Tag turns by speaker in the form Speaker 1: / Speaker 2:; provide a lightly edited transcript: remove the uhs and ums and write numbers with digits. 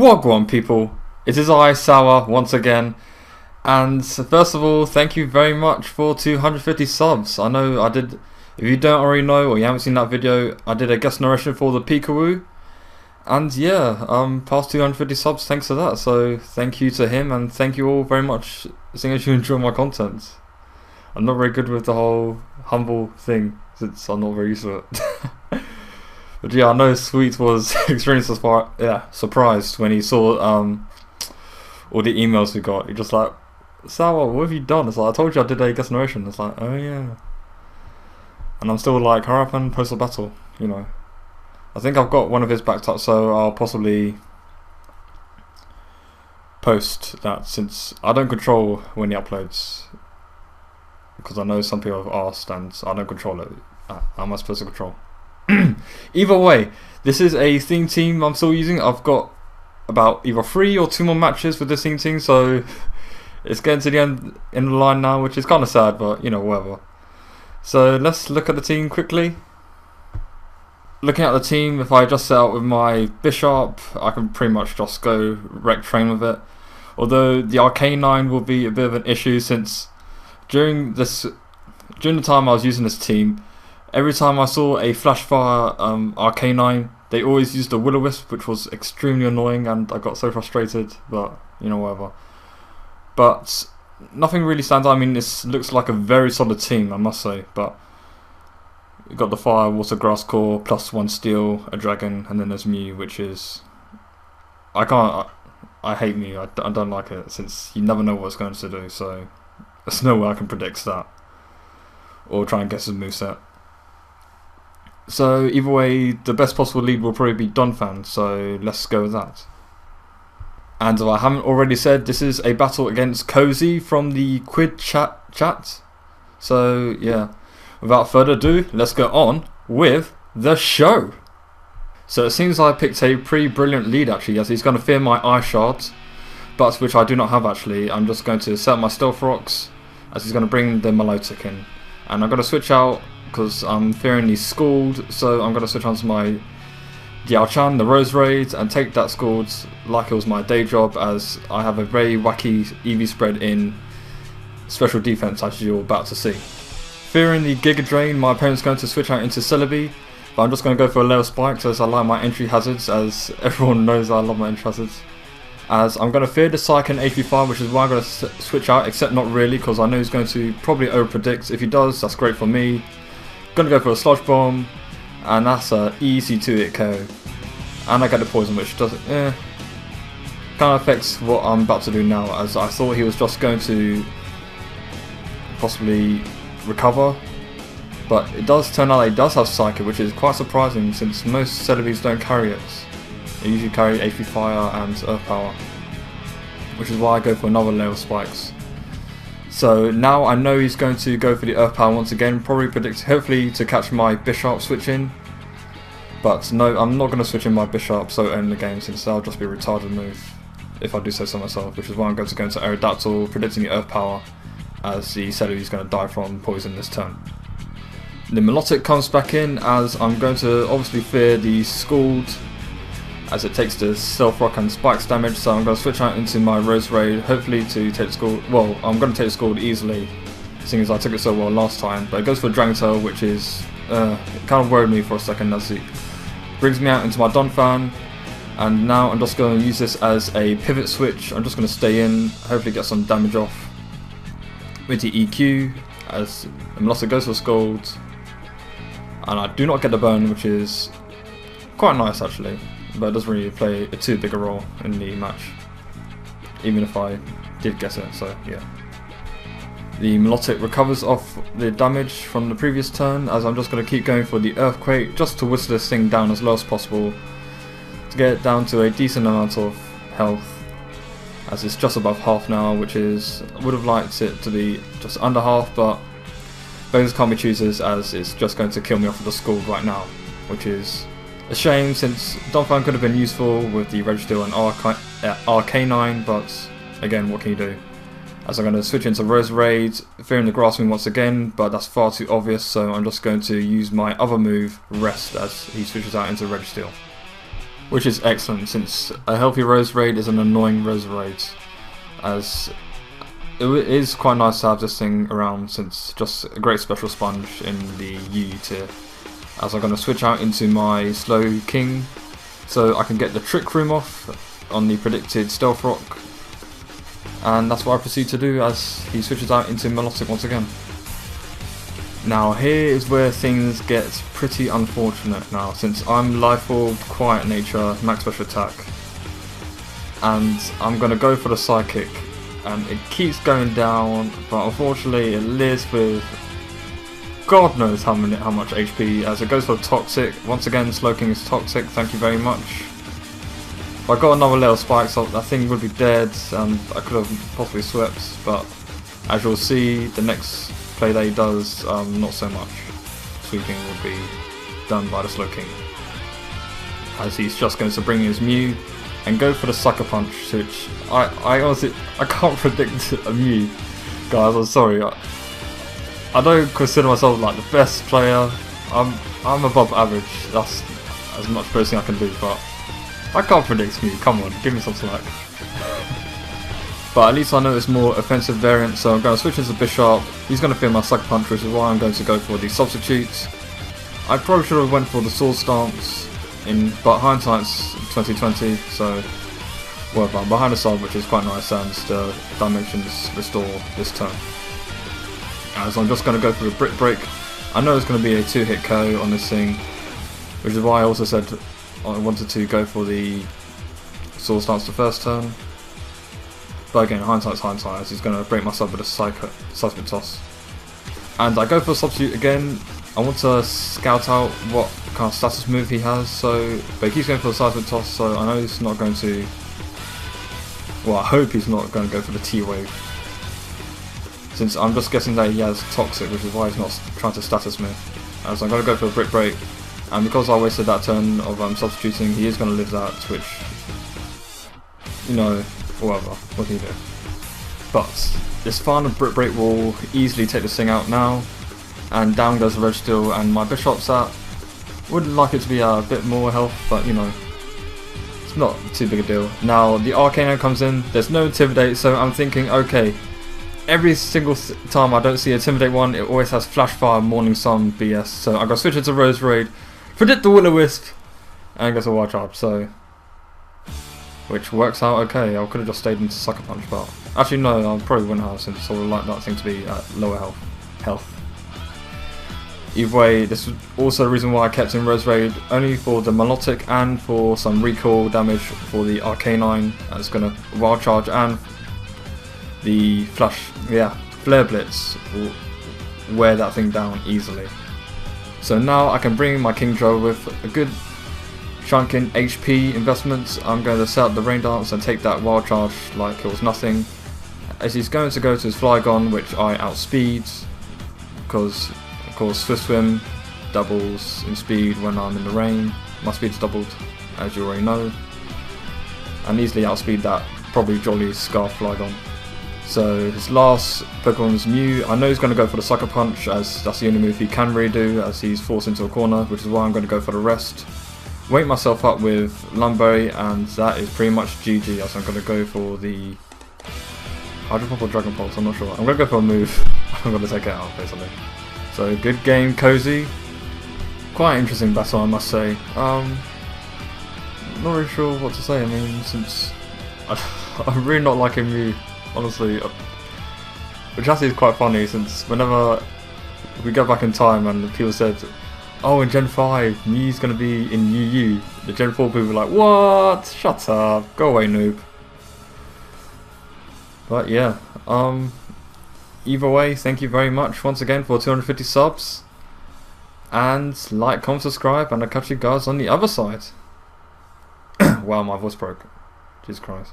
Speaker 1: Wagwan people, it is I, Sour, once again, and first of all, thank you very much for 250 subs. I know I did, if you don't already know or you haven't seen that video, I did a guest narration for ThePikaWU, and yeah, past 250 subs thanks to that, so thank you to him, and thank you all very much, seeing as you enjoy my content. I'm not very good with the whole humble thing, since I'm not very used to it. But yeah, I know Sweet was extremely surprised when he saw all the emails we got. He just like, Sour, what have you done? It's like, I told you I did a guest narration. It's like, oh yeah. And I'm still like, hurry up and post a battle, you know. I think I've got one of his backed up, so I'll possibly post that, since I don't control when he uploads. Because I know some people have asked and I don't control it. How am I supposed to control? Either way, this is a theme team I'm still using. I've got about either 3 or 2 more matches with this theme team, so it's getting to the end in the line now, which is kind of sad, but you know, whatever. So let's look at the team quickly. Looking at the team, if I just set out with my Bisharp, I can pretty much just go wreck train with it. Although the Arcanine will be a bit of an issue, since during the time I was using this team, every time I saw a Flashfire Arcanine, they always used a Will-O-Wisp, which was extremely annoying, and I got so frustrated, but you know, whatever. But nothing really stands out. I mean, this looks like a very solid team, I must say, but you've got the Fire, Water, Grass Core, plus 1 Steel, a Dragon, and then there's Mew, which is... I hate Mew, I don't like it, since you never know what it's going to do, so there's no way I can predict that, or try and guess his moveset. So either way, the best possible lead will probably be Donphan, so let's go with that. And if I haven't already said, this is a battle against Kousii from the Quid chat. So yeah, without further ado, let's go on with the show. So it seems I picked a pretty brilliant lead actually, as he's going to fear my Ice Shards, but which I do not have actually. I'm just going to set up my Stealth Rocks, as he's going to bring the Milotic in. And I'm going to switch out, because I'm fearing he's Scald, so I'm going to switch on to my Diao-chan, the Roserade, and take that Scald like it was my day job, as I have a very wacky EV spread in special defense, as you're about to see. Fearing the Giga Drain, my opponent's going to switch out into Celebi, but I'm just going to go for a Leo Spikes, as I like my entry hazards, as everyone knows I love my entry hazards. As I'm going to fear the Psyche and AP5, which is why I'm going to switch out, except not really, because I know he's going to probably over-predict. If he does, that's great for me. Gonna go for a Sludge Bomb, and that's a easy 2-hit KO. And I get the Poison, which doesn't, kind of affects what I'm about to do now, as I thought he was just going to possibly recover, but it does turn out that he does have Psychic, which is quite surprising, since most Celebes don't carry it. They usually carry AP Fire and Earth Power, which is why I go for another layer of Spikes. So now I know he's going to go for the Earth Power once again, probably predict hopefully to catch my Bisharp switch in. But no, I'm not going to switch in my Bisharp so early in the game, since that'll just be a retarded move if I do say so myself, which is why I'm going to go into Aerodactyl, predicting the Earth Power, as the Celebi is going to die from poison this turn. The Milotic comes back in, as I'm going to obviously fear the Scald, as it takes the Stealth Rock and Spikes damage, so I'm going to switch out into my Roserade, hopefully to take the Scald. Well, I'm going to take the Scald easily, seeing as I took it so well last time, but it goes for Dragon Tail, which is, it kind of worried me for a second, as it brings me out into my Donphan, and now I'm just going to use this as a pivot switch. I'm just going to stay in, hopefully get some damage off with the EQ, as the Milotic goes for Scald, and I do not get the burn, which is quite nice actually. But it doesn't really play a too big a role in the match, even if I did get it, so yeah. The Milotic recovers off the damage from the previous turn, as I'm just going to keep going for the Earthquake, just to whistle this thing down as low as possible, to get it down to a decent amount of health, as it's just above half now, which is, I would have liked it to be just under half, but those can't be choosers, as it's just going to kill me off with the Scald right now, which is a shame, since Donphan could have been useful with the Registeel and Arcanine, but again, what can you do? As I'm going to switch into Roserade, fearing the Grass Move once again, but that's far too obvious, so I'm just going to use my other move, Rest, as he switches out into Registeel. which is excellent since a healthy Roserade is an annoying Roserade, as it is quite nice to have this thing around since just a great special sponge in the UU tier. As I'm going to switch out into my Slowking so I can get the Trick Room off on the predicted Stealth Rock, and that's what I proceed to do as he switches out into Melodic once again. Now here is where things get pretty unfortunate now, since I'm Life Orb, Quiet Nature, Max Special Attack, and I'm going to go for the Psychic, and it keeps going down, but unfortunately it lives with God knows how much HP, as it goes for Toxic. Once again, Slowking is Toxic, thank you very much. If I got another little spike, so that thing would be dead, and I could have possibly swept, but as you'll see, the next play that he does, not so much. Sweeping will be done by the Slowking, as he's just going to bring his Mew and go for the Sucker Punch, which I honestly I can't predict a Mew, guys. I'm sorry. I don't consider myself like the best player. I'm above average. That's as much boasting I can do, but I can't predict Mew. Come on, give me some slack. But at least I know it's more offensive variant, so I'm going to switch into Bisharp. He's going to feel my Sucker Punch, which is why I'm going to go for the substitutes. I probably should have went for the Sword Stance, but hindsight's 2020, so well, I'm behind the side, which is quite nice, and the dimensions restore this turn. As I'm just going to go for a Brick Break. I know it's going to be a 2-hit KO on this thing, which is why I also said I wanted to go for the Sword Stance the first turn. But again, hindsight's hindsight, as he's going to break my sub with a Seismic Toss. And I go for a substitute again. I want to scout out what kind of status move he has, but he keeps going for the Seismic Toss, so I know he's not going to, well, I hope he's not going to go for the T-Wave, since I'm just guessing that he has Toxic, which is why he's not trying to status me. As I'm going to go for a Brick Break, and because I wasted that turn of substituting, he is going to live that, which, you know, whatever, what can you do? But this final Brick Break will easily take this thing out now, and down goes the Registeel, and my Bisharp's at. Wouldn't like it to be a bit more health, but you know, it's not too big a deal. Now the Arcano comes in, there's no Intimidate, so I'm thinking, okay, every single time I don't see Intimidate one, it always has Flash Fire, Morning Sun, BS, so I'm going to switch it to Roserade, predict the Will-O-Wisp, and go to Wild Charge, so which works out okay. I could have just stayed into Sucker Punch, but actually no, I probably wouldn't have, since I would like that thing to be at lower health. Either way, this is also the reason why I kept in Roserade, only for the Melodic and for some recoil damage for the Arcanine. That's going to Wild Charge, and the Flare Blitz will wear that thing down easily. So now I can bring my Kingdra with a good chunk in HP investments. I'm going to set up the Rain Dance and take that Wild Charge like it was nothing, as he's going to go to his Flygon, which I outspeed, because of course Swift Swim doubles in speed when I'm in the rain. My speed's doubled, as you already know, and easily outspeed that probably Jolly Scarf Flygon. So his last Pokemon's Mew. I know he's going to go for the Sucker Punch, as that's the only move he can really do, as he's forced into a corner, which is why I'm going to go for the rest. Wake myself up with Lumberry, and that is pretty much GG, as I'm going to go for the Hydro Pump or Dragon Pulse, I'm not sure. I'm going to go for a move. I'm going to take it out, basically. So good game, Kousii. Quite interesting battle, I must say. Not really sure what to say. I mean, since I'm really not liking Mew, honestly. Which actually is quite funny, since whenever we go back in time and people said, oh, in Gen 5, Mew's going to be in UU, the Gen 4 people were like, what? Shut up, go away, noob. But yeah, either way, thank you very much once again for 250 subs. And like, comment, subscribe, and I'll catch you guys on the other side. Wow, my voice broke. Jesus Christ.